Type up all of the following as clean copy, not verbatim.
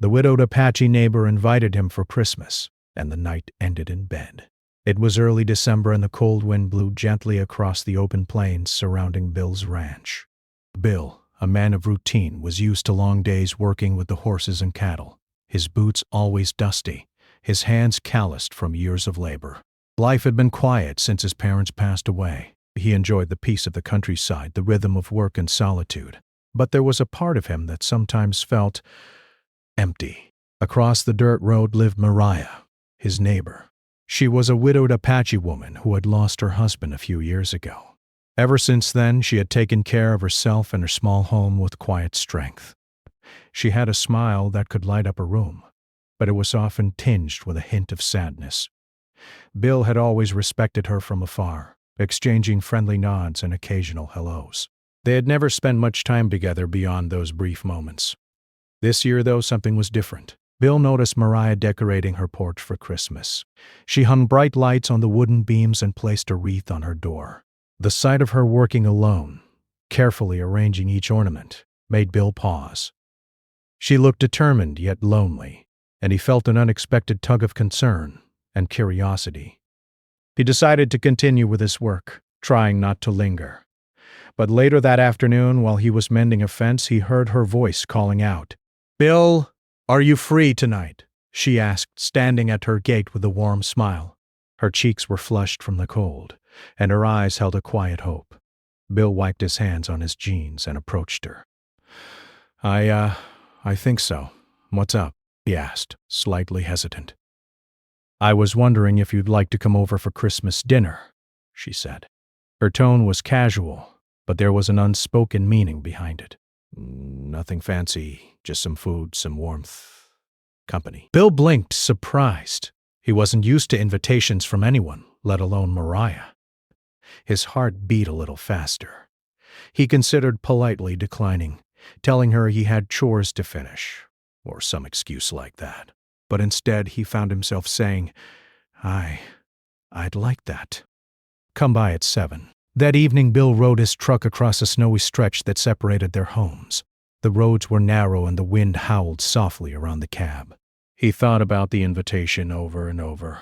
The widowed Apache neighbor invited him for Christmas, and the night ended in bed. It was early December and the cold wind blew gently across the open plains surrounding Bill's ranch. Bill, a man of routine, was used to long days working with the horses and cattle, his boots always dusty, his hands calloused from years of labor. Life had been quiet since his parents passed away. He enjoyed the peace of the countryside, the rhythm of work and solitude. But there was a part of him that sometimes felt empty. Across the dirt road lived Mariah, his neighbor. She was a widowed Apache woman who had lost her husband a few years ago. Ever since then, she had taken care of herself and her small home with quiet strength. She had a smile that could light up a room, but it was often tinged with a hint of sadness. Bill had always respected her from afar, exchanging friendly nods and occasional hellos. They had never spent much time together beyond those brief moments. This year, though, something was different. Bill noticed Mariah decorating her porch for Christmas. She hung bright lights on the wooden beams and placed a wreath on her door. The sight of her working alone, carefully arranging each ornament, made Bill pause. She looked determined yet lonely, and he felt an unexpected tug of concern and curiosity. He decided to continue with his work, trying not to linger. But later that afternoon, while he was mending a fence, he heard her voice calling out. "Bill, are you free tonight?" she asked, standing at her gate with a warm smile. Her cheeks were flushed from the cold, and her eyes held a quiet hope. Bill wiped his hands on his jeans and approached her. I think so. What's up?" he asked, slightly hesitant. "I was wondering if you'd like to come over for Christmas dinner," she said. Her tone was casual, but there was an unspoken meaning behind it. "Nothing fancy, just some food, some warmth, company." Bill blinked, surprised. He wasn't used to invitations from anyone, let alone Mariah. His heart beat a little faster. He considered politely declining, telling her he had chores to finish, or some excuse like that. But instead, he found himself saying, I'd like that. Come by at 7. That evening, Bill rode his truck across a snowy stretch that separated their homes. The roads were narrow and the wind howled softly around the cab. He thought about the invitation over and over.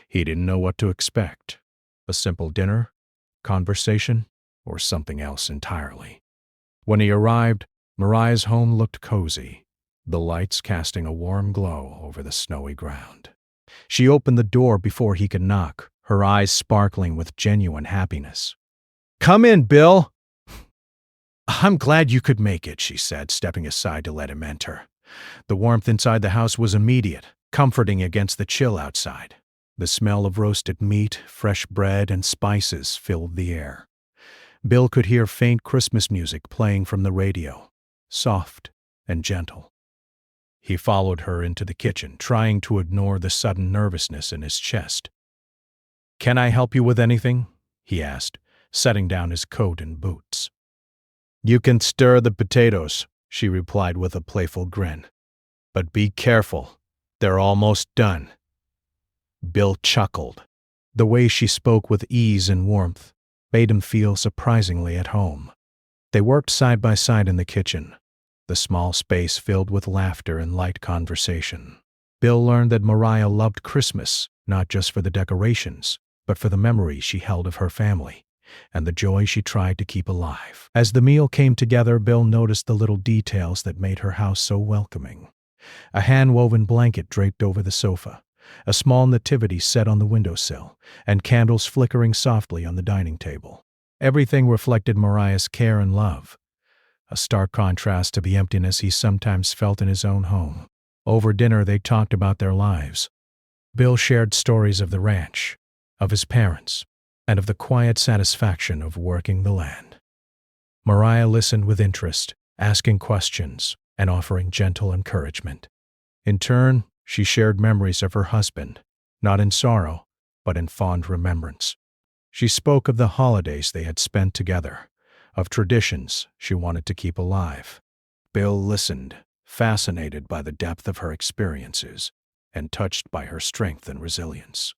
He didn't know what to expect. A simple dinner, conversation, or something else entirely. When he arrived, Mariah's home looked cozy, the lights casting a warm glow over the snowy ground. She opened the door before he could knock, her eyes sparkling with genuine happiness. "Come in, Bill." "I'm glad you could make it," she said, stepping aside to let him enter. The warmth inside the house was immediate, comforting against the chill outside. The smell of roasted meat, fresh bread, and spices filled the air. Bill could hear faint Christmas music playing from the radio, soft and gentle. He followed her into the kitchen, trying to ignore the sudden nervousness in his chest. "Can I help you with anything?" he asked, setting down his coat and boots. "You can stir the potatoes," she replied with a playful grin. "But be careful, they're almost done." Bill chuckled. The way she spoke with ease and warmth made him feel surprisingly at home. They worked side by side in the kitchen, the small space filled with laughter and light conversation. Bill learned that Mariah loved Christmas, not just for the decorations, but for the memories she held of her family, and the joy she tried to keep alive. As the meal came together, Bill noticed the little details that made her house so welcoming. A hand-woven blanket draped over the sofa, a small nativity set on the windowsill, and candles flickering softly on the dining table. Everything reflected Mariah's care and love, a stark contrast to the emptiness he sometimes felt in his own home. Over dinner, they talked about their lives. Bill shared stories of the ranch, of his parents, and of the quiet satisfaction of working the land. Mariah listened with interest, asking questions and offering gentle encouragement. In turn, she shared memories of her husband, not in sorrow, but in fond remembrance. She spoke of the holidays they had spent together, of traditions she wanted to keep alive. Bill listened, fascinated by the depth of her experiences and touched by her strength and resilience.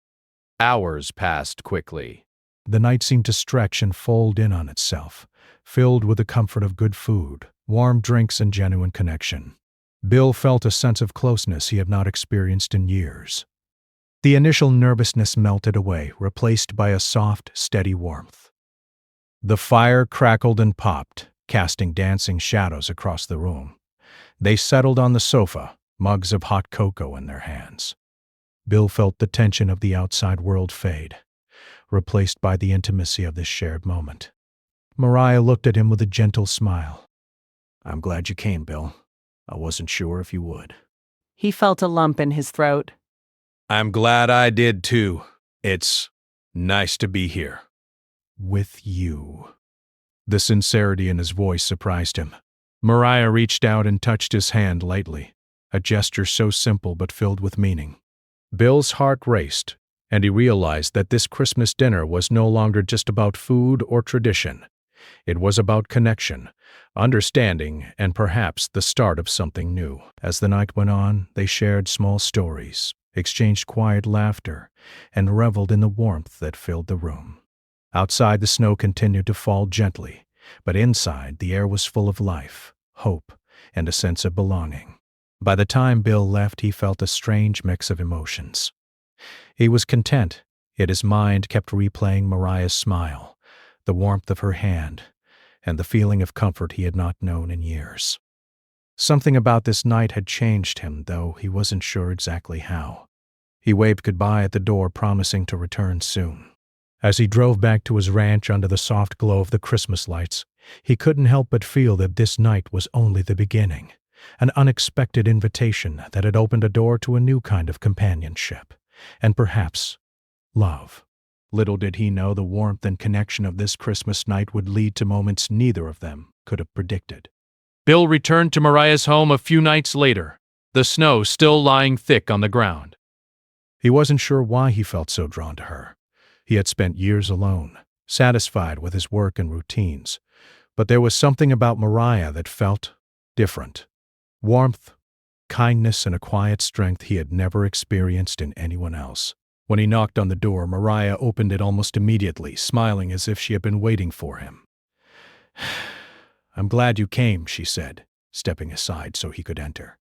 Hours passed quickly. The night seemed to stretch and fold in on itself, filled with the comfort of good food, warm drinks, and genuine connection. Bill felt a sense of closeness he had not experienced in years. The initial nervousness melted away, replaced by a soft, steady warmth. The fire crackled and popped, casting dancing shadows across the room. They settled on the sofa, mugs of hot cocoa in their hands. Bill felt the tension of the outside world fade, replaced by the intimacy of this shared moment. Mariah looked at him with a gentle smile. "I'm glad you came, Bill. I wasn't sure if you would." He felt a lump in his throat. "I'm glad I did too. It's nice to be here. With you." The sincerity in his voice surprised him. Mariah reached out and touched his hand lightly, a gesture so simple but filled with meaning. Bill's heart raced, and he realized that this Christmas dinner was no longer just about food or tradition. It was about connection, understanding, and perhaps the start of something new. As the night went on, they shared small stories, exchanged quiet laughter, and reveled in the warmth that filled the room. Outside, the snow continued to fall gently, but inside, the air was full of life, hope, and a sense of belonging. By the time Bill left, he felt a strange mix of emotions. He was content, yet his mind kept replaying Mariah's smile, the warmth of her hand, and the feeling of comfort he had not known in years. Something about this night had changed him, though he wasn't sure exactly how. He waved goodbye at the door, promising to return soon. As he drove back to his ranch under the soft glow of the Christmas lights, he couldn't help but feel that this night was only the beginning, an unexpected invitation that had opened a door to a new kind of companionship, and perhaps love. Little did he know the warmth and connection of this Christmas night would lead to moments neither of them could have predicted. Bill returned to Mariah's home a few nights later, the snow still lying thick on the ground. He wasn't sure why he felt so drawn to her. He had spent years alone, satisfied with his work and routines, but there was something about Mariah that felt different. Warmth, kindness, and a quiet strength he had never experienced in anyone else. When he knocked on the door, Mariah opened it almost immediately, smiling as if she had been waiting for him. "I'm glad you came," she said, stepping aside so he could enter.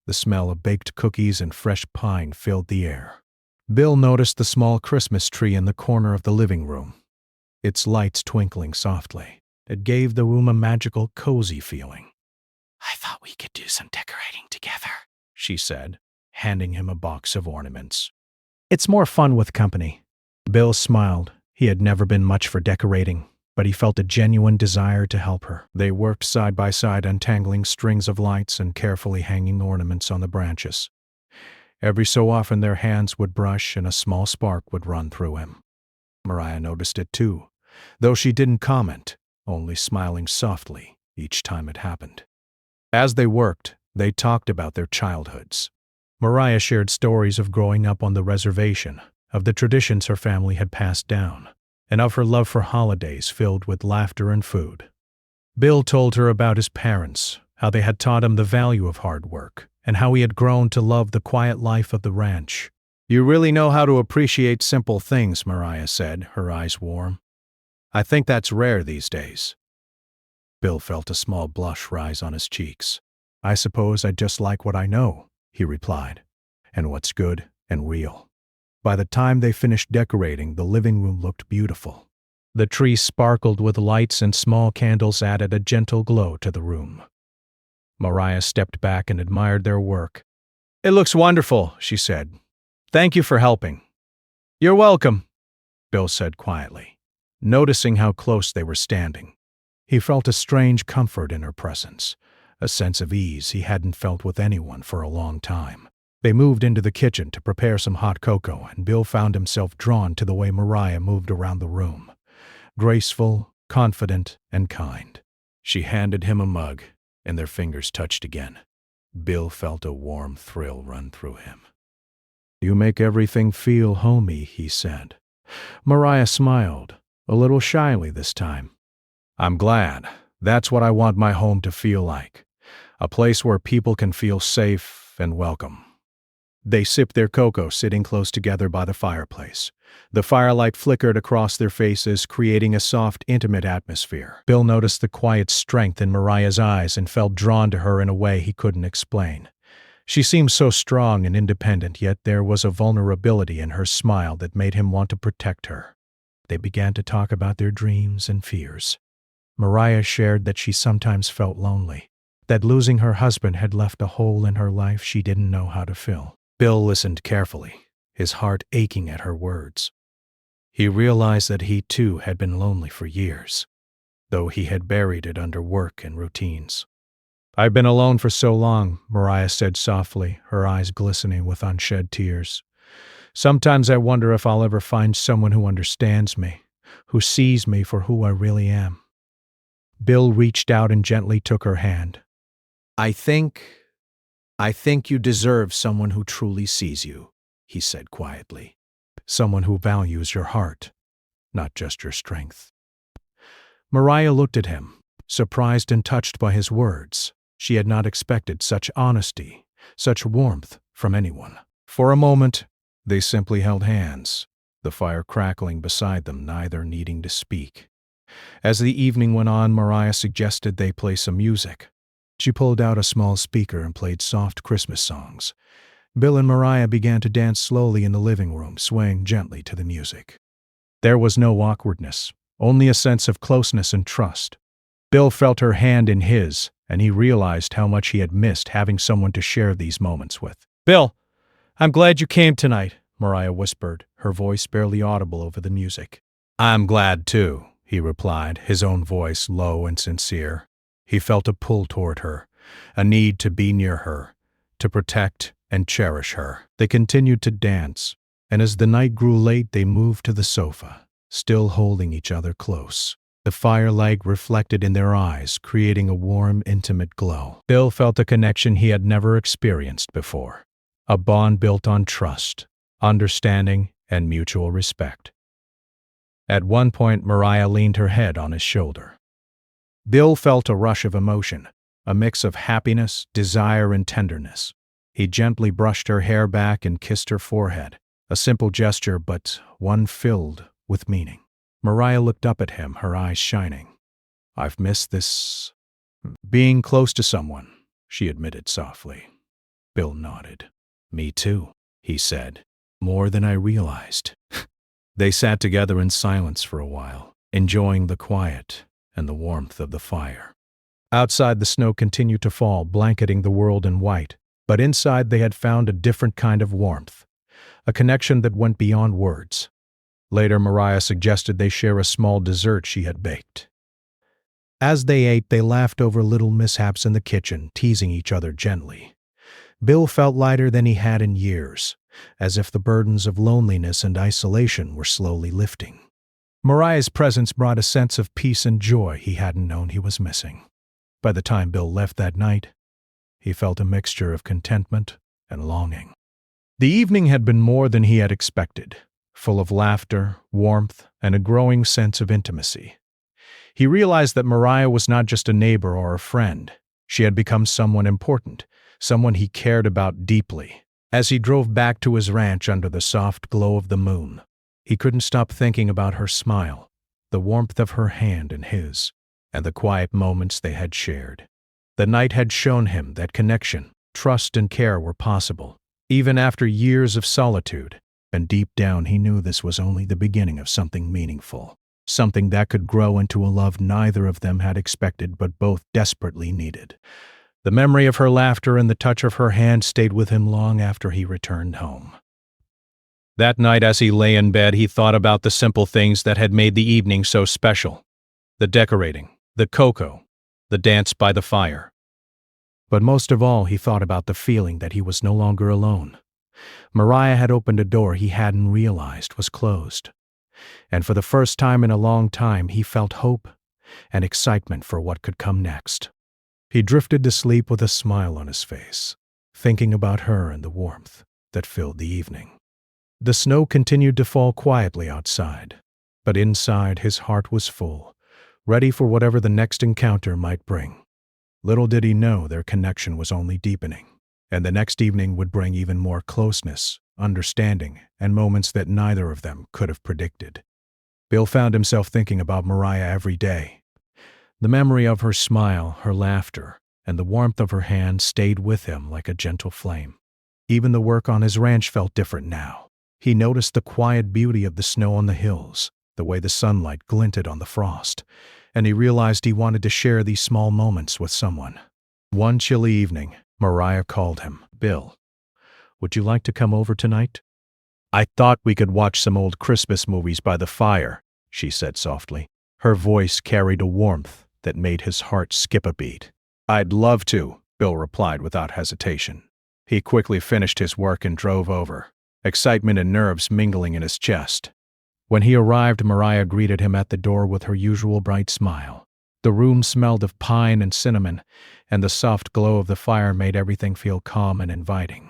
The smell of baked cookies and fresh pine filled the air. Bill noticed the small Christmas tree in the corner of the living room, its lights twinkling softly. It gave the room a magical, cozy feeling. "I thought we could do some decorating together," she said, handing him a box of ornaments. "It's more fun with company." Bill smiled. He had never been much for decorating, but he felt a genuine desire to help her. They worked side by side, untangling strings of lights and carefully hanging ornaments on the branches. Every so often their hands would brush and a small spark would run through him. Mariah noticed it too, though she didn't comment, only smiling softly each time it happened. As they worked, they talked about their childhoods. Mariah shared stories of growing up on the reservation, of the traditions her family had passed down, and of her love for holidays filled with laughter and food. Bill told her about his parents, how they had taught him the value of hard work, and how he had grown to love the quiet life of the ranch. "You really know how to appreciate simple things," Mariah said, her eyes warm. "I think that's rare these days." Bill felt a small blush rise on his cheeks. "I suppose I just like what I know," he replied, "and what's good and real." By the time they finished decorating, the living room looked beautiful. The tree sparkled with lights and small candles added a gentle glow to the room. Mariah stepped back and admired their work. "It looks wonderful," she said. "Thank you for helping." "You're welcome," Bill said quietly, noticing how close they were standing. He felt a strange comfort in her presence, a sense of ease he hadn't felt with anyone for a long time. They moved into the kitchen to prepare some hot cocoa, and Bill found himself drawn to the way Mariah moved around the room. Graceful, confident, and kind. She handed him a mug, and their fingers touched again. Bill felt a warm thrill run through him. "You make everything feel homey," he said. Mariah smiled, a little shyly this time. "I'm glad. That's what I want my home to feel like. A place where people can feel safe and welcome." They sipped their cocoa sitting close together by the fireplace. The firelight flickered across their faces, creating a soft, intimate atmosphere. Bill noticed the quiet strength in Mariah's eyes and felt drawn to her in a way he couldn't explain. She seemed so strong and independent, yet there was a vulnerability in her smile that made him want to protect her. They began to talk about their dreams and fears. Mariah shared that she sometimes felt lonely, that losing her husband had left a hole in her life she didn't know how to fill. Bill listened carefully, his heart aching at her words. He realized that he too had been lonely for years, though he had buried it under work and routines. "I've been alone for so long," Mariah said softly, her eyes glistening with unshed tears. "Sometimes I wonder if I'll ever find someone who understands me, who sees me for who I really am." Bill reached out and gently took her hand. I think you deserve someone who truly sees you," he said quietly. "Someone who values your heart, not just your strength." Mariah looked at him, surprised and touched by his words. She had not expected such honesty, such warmth from anyone. For a moment, they simply held hands, the fire crackling beside them, neither needing to speak. As the evening went on, Mariah suggested they play some music. She pulled out a small speaker and played soft Christmas songs. Bill and Mariah began to dance slowly in the living room, swaying gently to the music. There was no awkwardness, only a sense of closeness and trust. Bill felt her hand in his, and he realized how much he had missed having someone to share these moments with. "Bill, I'm glad you came tonight," Mariah whispered, her voice barely audible over the music. "I'm glad too," he replied, his own voice low and sincere. He felt a pull toward her, a need to be near her, to protect and cherish her. They continued to dance, and as the night grew late they moved to the sofa, still holding each other close. The firelight reflected in their eyes, creating a warm, intimate glow. Bill felt a connection he had never experienced before, a bond built on trust, understanding, and mutual respect. At one point, Mariah leaned her head on his shoulder. Bill felt a rush of emotion, a mix of happiness, desire, and tenderness. He gently brushed her hair back and kissed her forehead, a simple gesture, but one filled with meaning. Mariah looked up at him, her eyes shining. "I've missed this being close to someone," she admitted softly. Bill nodded. "Me too," he said, "more than I realized." They sat together in silence for a while, enjoying the quiet and the warmth of the fire. Outside, the snow continued to fall, blanketing the world in white, but inside they had found a different kind of warmth, a connection that went beyond words. Later, Mariah suggested they share a small dessert she had baked. As they ate, they laughed over little mishaps in the kitchen, teasing each other gently. Bill felt lighter than he had in years, as if the burdens of loneliness and isolation were slowly lifting. Mariah's presence brought a sense of peace and joy he hadn't known he was missing. By the time Bill left that night, he felt a mixture of contentment and longing. The evening had been more than he had expected, full of laughter, warmth, and a growing sense of intimacy. He realized that Mariah was not just a neighbor or a friend. She had become someone important, someone he cared about deeply. As he drove back to his ranch under the soft glow of the moon, he couldn't stop thinking about her smile, the warmth of her hand in his, and the quiet moments they had shared. The night had shown him that connection, trust, and care were possible, even after years of solitude, and deep down he knew this was only the beginning of something meaningful, something that could grow into a love neither of them had expected but both desperately needed. The memory of her laughter and the touch of her hand stayed with him long after he returned home. That night, as he lay in bed, he thought about the simple things that had made the evening so special. The decorating, the cocoa, the dance by the fire. But most of all, he thought about the feeling that he was no longer alone. Mariah had opened a door he hadn't realized was closed. And for the first time in a long time, he felt hope and excitement for what could come next. He drifted to sleep with a smile on his face, thinking about her and the warmth that filled the evening. The snow continued to fall quietly outside, but inside his heart was full, ready for whatever the next encounter might bring. Little did he know their connection was only deepening. And the next evening would bring even more closeness, understanding, and moments that neither of them could have predicted. Bill found himself thinking about Mariah every day. The memory of her smile, her laughter, and the warmth of her hand stayed with him like a gentle flame. Even the work on his ranch felt different now. He noticed the quiet beauty of the snow on the hills, the way the sunlight glinted on the frost, and he realized he wanted to share these small moments with someone. One chilly evening, Mariah called him. "Bill, would you like to come over tonight?" "I thought we could watch some old Christmas movies by the fire," she said softly. Her voice carried a warmth that made his heart skip a beat. "I'd love to," Bill replied without hesitation. He quickly finished his work and drove over, excitement and nerves mingling in his chest. When he arrived, Mariah greeted him at the door with her usual bright smile. The room smelled of pine and cinnamon, and the soft glow of the fire made everything feel calm and inviting.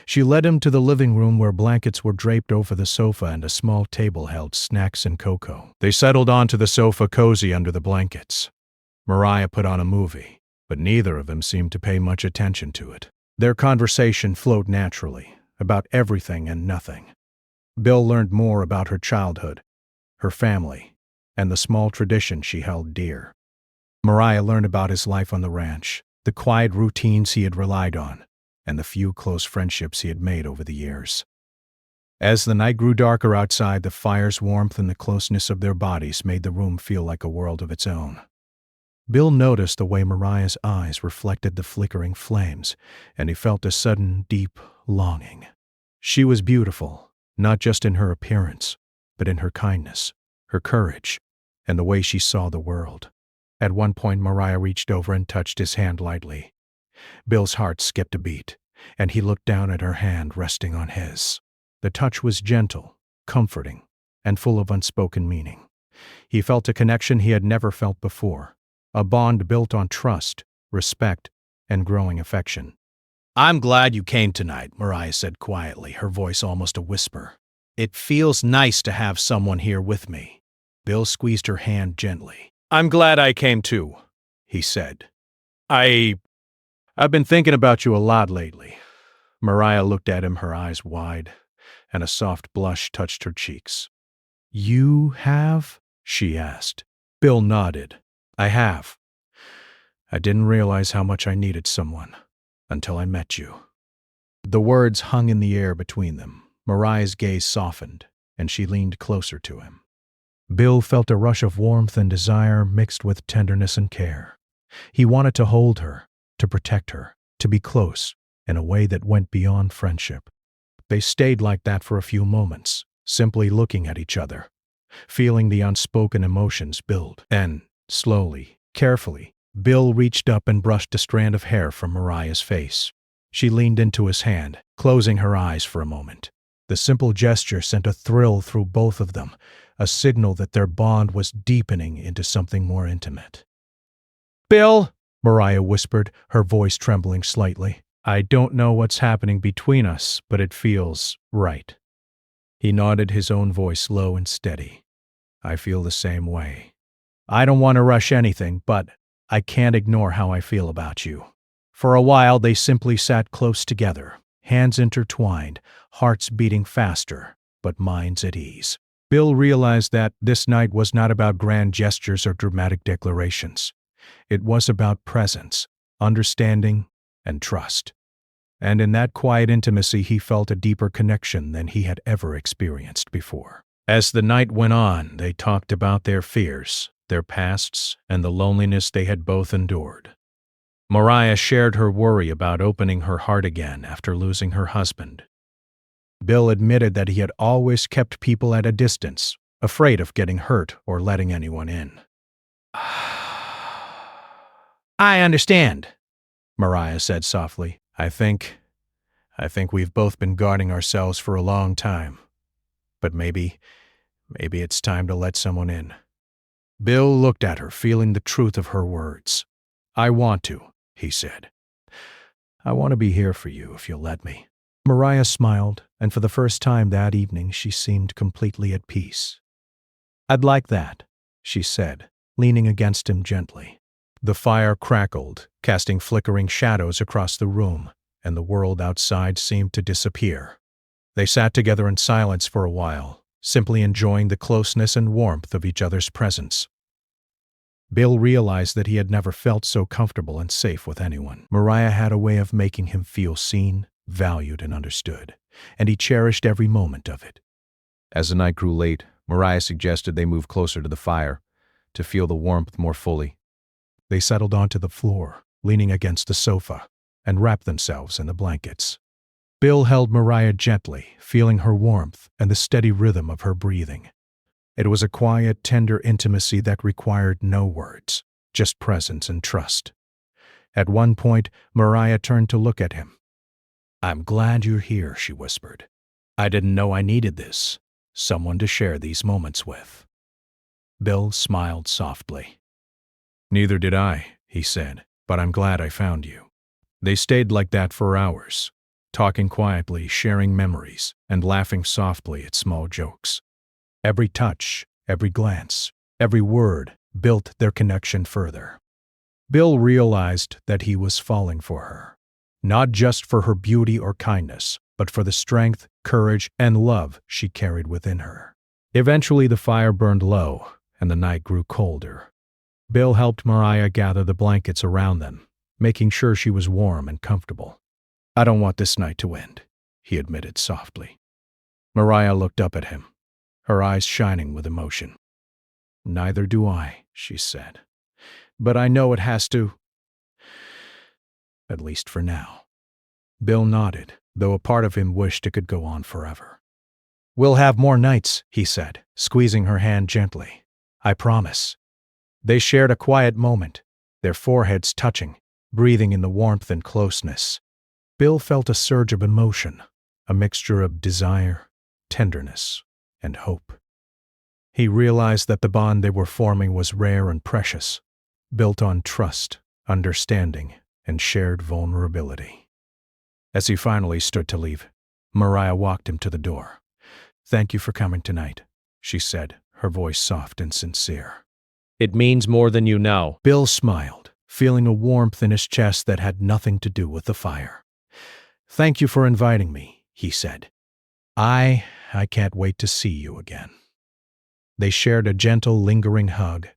She led him to the living room where blankets were draped over the sofa and a small table held snacks and cocoa. They settled onto the sofa cozy under the blankets. Mariah put on a movie, but neither of them seemed to pay much attention to it. Their conversation flowed naturally, about everything and nothing. Bill learned more about her childhood, her family, and the small traditions she held dear. Mariah learned about his life on the ranch, the quiet routines he had relied on, and the few close friendships he had made over the years. As the night grew darker outside, the fire's warmth and the closeness of their bodies made the room feel like a world of its own. Bill noticed the way Mariah's eyes reflected the flickering flames, and he felt a sudden, deep longing. She was beautiful, not just in her appearance, but in her kindness, her courage, and the way she saw the world. At one point, Mariah reached over and touched his hand lightly. Bill's heart skipped a beat, and he looked down at her hand resting on his. The touch was gentle, comforting, and full of unspoken meaning. He felt a connection he had never felt before, a bond built on trust, respect, and growing affection. "I'm glad you came tonight," Mariah said quietly, her voice almost a whisper. "It feels nice to have someone here with me." Bill squeezed her hand gently. "I'm glad I came too," he said. I've been thinking about you a lot lately." Mariah looked at him, her eyes wide, and a soft blush touched her cheeks. "You have?" she asked. Bill nodded. "I have. I didn't realize how much I needed someone until I met you." The words hung in the air between them. Mariah's gaze softened, and she leaned closer to him. Bill felt a rush of warmth and desire mixed with tenderness and care. He wanted to hold her, to protect her, to be close, in a way that went beyond friendship. They stayed like that for a few moments, simply looking at each other, feeling the unspoken emotions build. And, slowly, carefully, Bill reached up and brushed a strand of hair from Mariah's face. She leaned into his hand, closing her eyes for a moment. The simple gesture sent a thrill through both of them, a signal that their bond was deepening into something more intimate. "Bill," Mariah whispered, her voice trembling slightly, "I don't know what's happening between us, but it feels right." He nodded, his own voice low and steady. "I feel the same way. I don't want to rush anything, but I can't ignore how I feel about you." For a while, they simply sat close together, hands intertwined, hearts beating faster, but minds at ease. Bill realized that this night was not about grand gestures or dramatic declarations. It was about presence, understanding, and trust. And in that quiet intimacy, he felt a deeper connection than he had ever experienced before. As the night went on, they talked about their fears, their pasts, and the loneliness they had both endured. Mariah shared her worry about opening her heart again after losing her husband. Bill admitted that he had always kept people at a distance, afraid of getting hurt or letting anyone in. "I understand," Mariah said softly. I think we've both been guarding ourselves for a long time. But maybe it's time to let someone in." Bill looked at her, feeling the truth of her words. "I want to," he said. "I want to be here for you if you'll let me." Mariah smiled, and for the first time that evening she seemed completely at peace. "I'd like that," she said, leaning against him gently. The fire crackled, casting flickering shadows across the room, and the world outside seemed to disappear. They sat together in silence for a while, simply enjoying the closeness and warmth of each other's presence. Bill realized that he had never felt so comfortable and safe with anyone. Mariah had a way of making him feel seen, valued, and understood, and he cherished every moment of it. As the night grew late, Mariah suggested they move closer to the fire, to feel the warmth more fully. They settled onto the floor, leaning against the sofa, and wrapped themselves in the blankets. Bill held Mariah gently, feeling her warmth and the steady rhythm of her breathing. It was a quiet, tender intimacy that required no words, just presence and trust. At one point, Mariah turned to look at him. "I'm glad you're here," she whispered. "I didn't know I needed this, someone to share these moments with." Bill smiled softly. "Neither did I," he said, "but I'm glad I found you." They stayed like that for hours, talking quietly, sharing memories, and laughing softly at small jokes. Every touch, every glance, every word built their connection further. Bill realized that he was falling for her, not just for her beauty or kindness, but for the strength, courage, and love she carried within her. Eventually, the fire burned low, and the night grew colder. Bill helped Mariah gather the blankets around them, making sure she was warm and comfortable. "I don't want this night to end," he admitted softly. Mariah looked up at him, her eyes shining with emotion. "Neither do I," she said. "But I know it has to, at least for now." Bill nodded, though a part of him wished it could go on forever. "We'll have more nights," he said, squeezing her hand gently. "I promise." They shared a quiet moment, their foreheads touching, breathing in the warmth and closeness. Bill felt a surge of emotion, a mixture of desire, tenderness, and hope. He realized that the bond they were forming was rare and precious, built on trust, understanding, and shared vulnerability. As he finally stood to leave, Mariah walked him to the door. "Thank you for coming tonight," she said, her voice soft and sincere. "It means more than you know." Bill smiled, feeling a warmth in his chest that had nothing to do with the fire. "Thank you for inviting me," he said. I can't wait to see you again." They shared a gentle, lingering hug,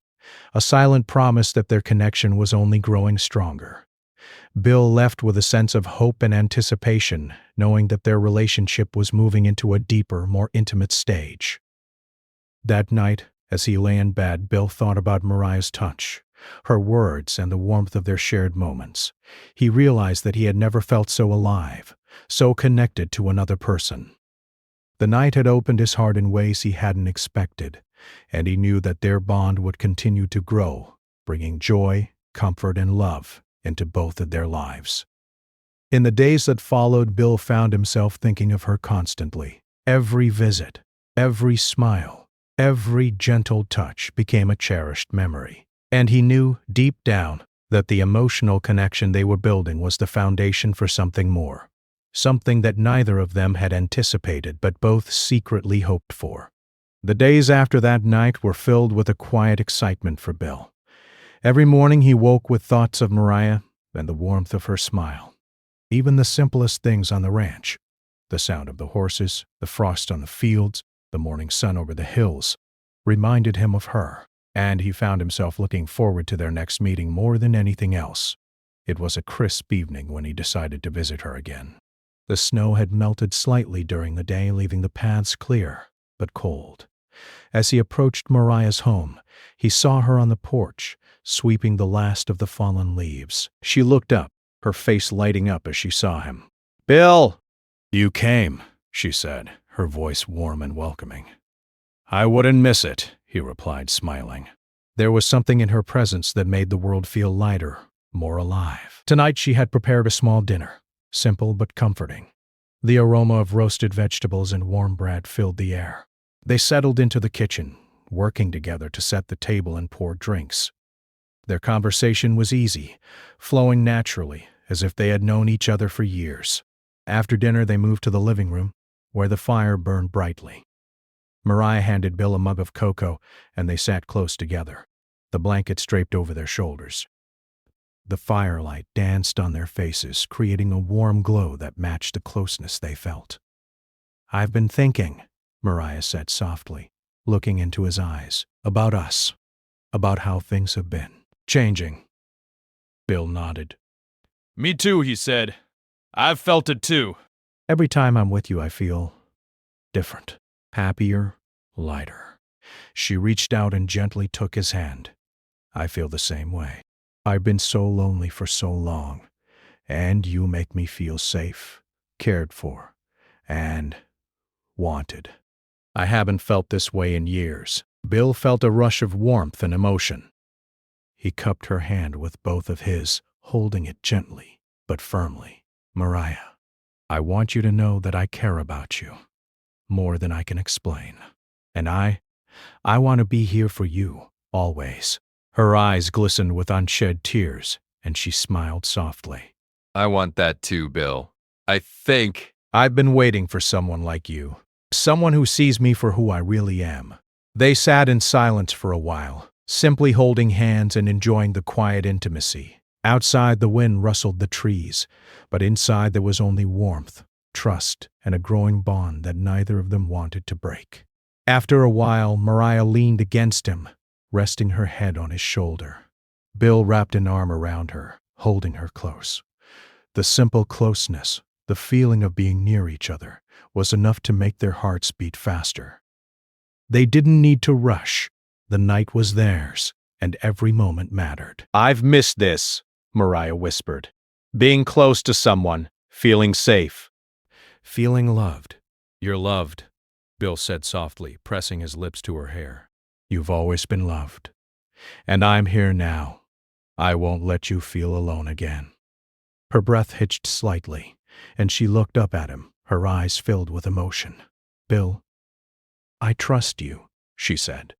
a silent promise that their connection was only growing stronger. Bill left with a sense of hope and anticipation, knowing that their relationship was moving into a deeper, more intimate stage. That night, as he lay in bed, Bill thought about Mariah's touch, her words, and the warmth of their shared moments. He realized that he had never felt so alive, so connected to another person. The night had opened his heart in ways he hadn't expected, and he knew that their bond would continue to grow, bringing joy, comfort, and love into both of their lives. In the days that followed, Bill found himself thinking of her constantly. Every visit, every smile, every gentle touch became a cherished memory, and he knew, deep down, that the emotional connection they were building was the foundation for something more. Something that neither of them had anticipated but both secretly hoped for. The days after that night were filled with a quiet excitement for Bill. Every morning he woke with thoughts of Mariah and the warmth of her smile. Even the simplest things on the ranch, the sound of the horses, the frost on the fields, the morning sun over the hills, reminded him of her, and he found himself looking forward to their next meeting more than anything else. It was a crisp evening when he decided to visit her again. The snow had melted slightly during the day, leaving the paths clear, but cold. As he approached Mariah's home, he saw her on the porch, sweeping the last of the fallen leaves. She looked up, her face lighting up as she saw him. "Bill!" "You came," she said, her voice warm and welcoming. "I wouldn't miss it," he replied, smiling. There was something in her presence that made the world feel lighter, more alive. Tonight she had prepared a small dinner, simple but comforting. The aroma of roasted vegetables and warm bread filled the air. They settled into the kitchen, working together to set the table and pour drinks. Their conversation was easy, flowing naturally, as if they had known each other for years. After dinner, they moved to the living room, where the fire burned brightly. Mariah handed Bill a mug of cocoa, and they sat close together, the blankets draped over their shoulders. The firelight danced on their faces, creating a warm glow that matched the closeness they felt. "I've been thinking," Mariah said softly, looking into his eyes, "about us, about how things have been changing." Bill nodded. Me too, he said. I've felt it too. "Every time I'm with you, I feel different, happier, lighter." She reached out and gently took his hand. "I feel the same way. I've been so lonely for so long, and you make me feel safe, cared for, and wanted." I haven't felt this way in years. Bill felt a rush of warmth and emotion. He cupped her hand with both of his, holding it gently but firmly. "Mariah, I want you to know that I care about you, more than I can explain. And I want to be here for you, always." Her eyes glistened with unshed tears, and she smiled softly. I want that too, Bill. I think... "I've been waiting for someone like you. Someone who sees me for who I really am." They sat in silence for a while, simply holding hands and enjoying the quiet intimacy. Outside, the wind rustled the trees, but inside there was only warmth, trust, and a growing bond that neither of them wanted to break. After a while, Mariah leaned against him, resting her head on his shoulder. Bill wrapped an arm around her, holding her close. The simple closeness, the feeling of being near each other, was enough to make their hearts beat faster. They didn't need to rush. The night was theirs, and every moment mattered. "I've missed this," Mariah whispered. "Being close to someone, feeling safe. Feeling loved." "You're loved," Bill said softly, pressing his lips to her hair. "You've always been loved. And I'm here now. I won't let you feel alone again." Her breath hitched slightly, and she looked up at him, her eyes filled with emotion. "Bill, I trust you," she said,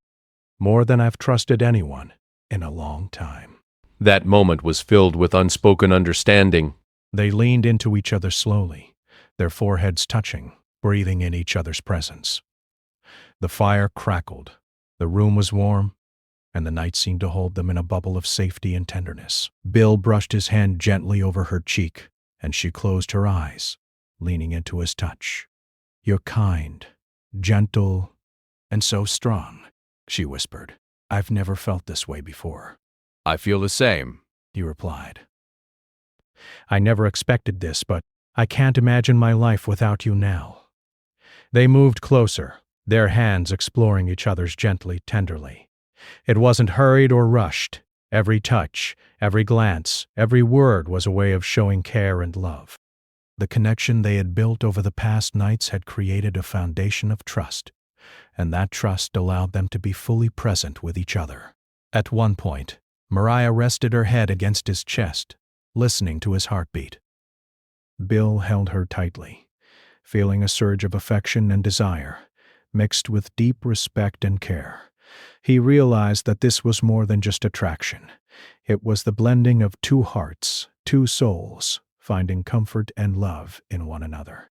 "more than I've trusted anyone in a long time." That moment was filled with unspoken understanding. They leaned into each other slowly, their foreheads touching, breathing in each other's presence. The fire crackled, the room was warm, and the night seemed to hold them in a bubble of safety and tenderness. Bill brushed his hand gently over her cheek, and she closed her eyes, leaning into his touch. "You're kind, gentle, and so strong," she whispered. "I've never felt this way before." I feel the same, he replied. "I never expected this, but I can't imagine my life without you now." They moved closer, their hands exploring each other's gently, tenderly. It wasn't hurried or rushed. Every touch, every glance, every word was a way of showing care and love. The connection they had built over the past nights had created a foundation of trust, and that trust allowed them to be fully present with each other. At one point, Mariah rested her head against his chest, listening to his heartbeat. Bill held her tightly, feeling a surge of affection and desire, mixed with deep respect and care. He realized that this was more than just attraction. It was the blending of two hearts, two souls, finding comfort and love in one another.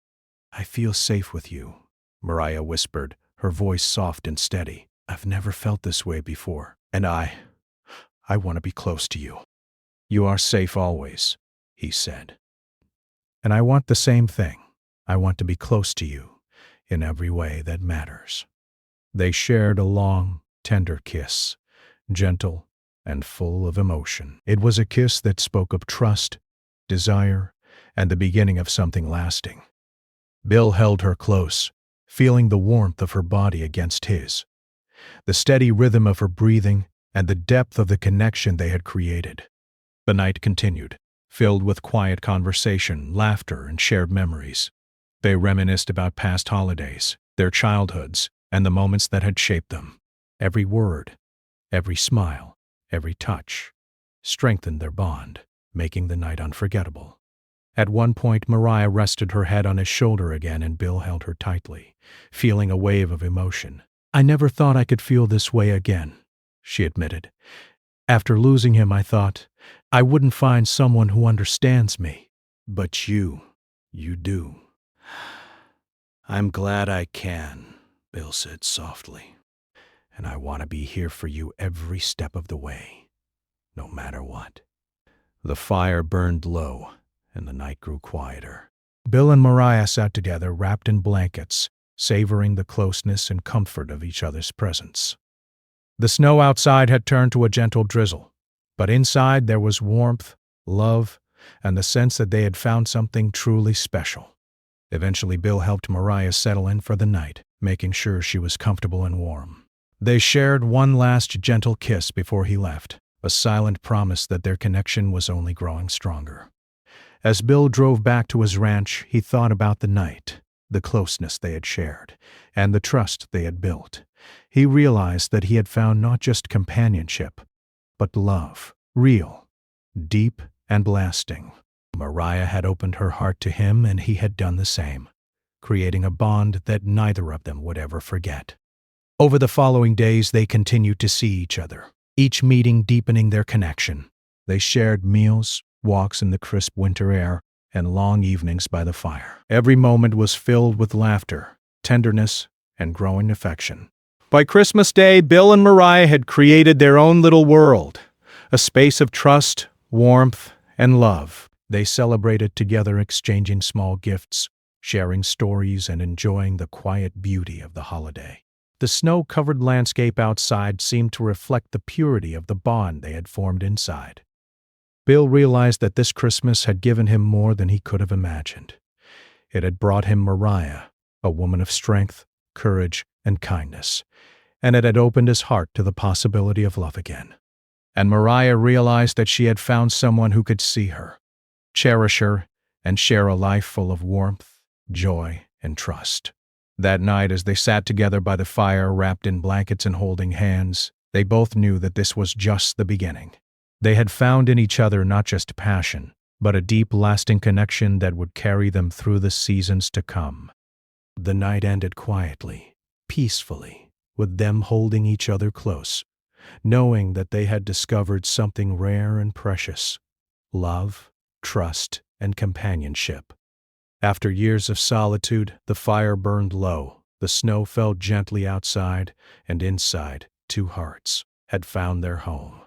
"I feel safe with you," Mariah whispered, her voice soft and steady. "I've never felt this way before, and I want to be close to you." "You are safe always," he said. "And I want the same thing. I want to be close to you in every way that matters." They shared a long, tender kiss, gentle and full of emotion. It was a kiss that spoke of trust, desire, and the beginning of something lasting. Bill held her close, feeling the warmth of her body against his, the steady rhythm of her breathing, and the depth of the connection they had created. The night continued, filled with quiet conversation, laughter, and shared memories. They reminisced about past holidays, their childhoods, and the moments that had shaped them. Every word, every smile, every touch strengthened their bond, making the night unforgettable. At one point, Mariah rested her head on his shoulder again, and Bill held her tightly, feeling a wave of emotion. "I never thought I could feel this way again," she admitted. "After losing him, I thought I wouldn't find someone who understands me. But you do." "I'm glad I can," Bill said softly. "And I want to be here for you every step of the way, no matter what." The fire burned low, and the night grew quieter. Bill and Mariah sat together, wrapped in blankets, savoring the closeness and comfort of each other's presence. The snow outside had turned to a gentle drizzle, but inside there was warmth, love, and the sense that they had found something truly special. Eventually, Bill helped Mariah settle in for the night, making sure she was comfortable and warm. They shared one last gentle kiss before he left, a silent promise that their connection was only growing stronger. As Bill drove back to his ranch, he thought about the night, the closeness they had shared, and the trust they had built. He realized that he had found not just companionship, but love, real, deep, and lasting. Mariah had opened her heart to him, and he had done the same, creating a bond that neither of them would ever forget. Over the following days, they continued to see each other, each meeting deepening their connection. They shared meals, walks in the crisp winter air, and long evenings by the fire. Every moment was filled with laughter, tenderness, and growing affection. By Christmas Day, Bill and Mariah had created their own little world, a space of trust, warmth, and love. They celebrated together, exchanging small gifts, sharing stories, and enjoying the quiet beauty of the holiday. The snow-covered landscape outside seemed to reflect the purity of the bond they had formed inside. Bill realized that this Christmas had given him more than he could have imagined. It had brought him Mariah, a woman of strength, courage, and kindness, and it had opened his heart to the possibility of love again. And Mariah realized that she had found someone who could see her, cherish her, and share a life full of warmth, joy, and trust. That night, as they sat together by the fire, wrapped in blankets and holding hands, they both knew that this was just the beginning. They had found in each other not just passion, but a deep, lasting connection that would carry them through the seasons to come. The night ended quietly, peacefully, with them holding each other close, knowing that they had discovered something rare and precious: love, trust, and companionship. After years of solitude, the fire burned low, the snow fell gently outside, and inside, two hearts had found their home.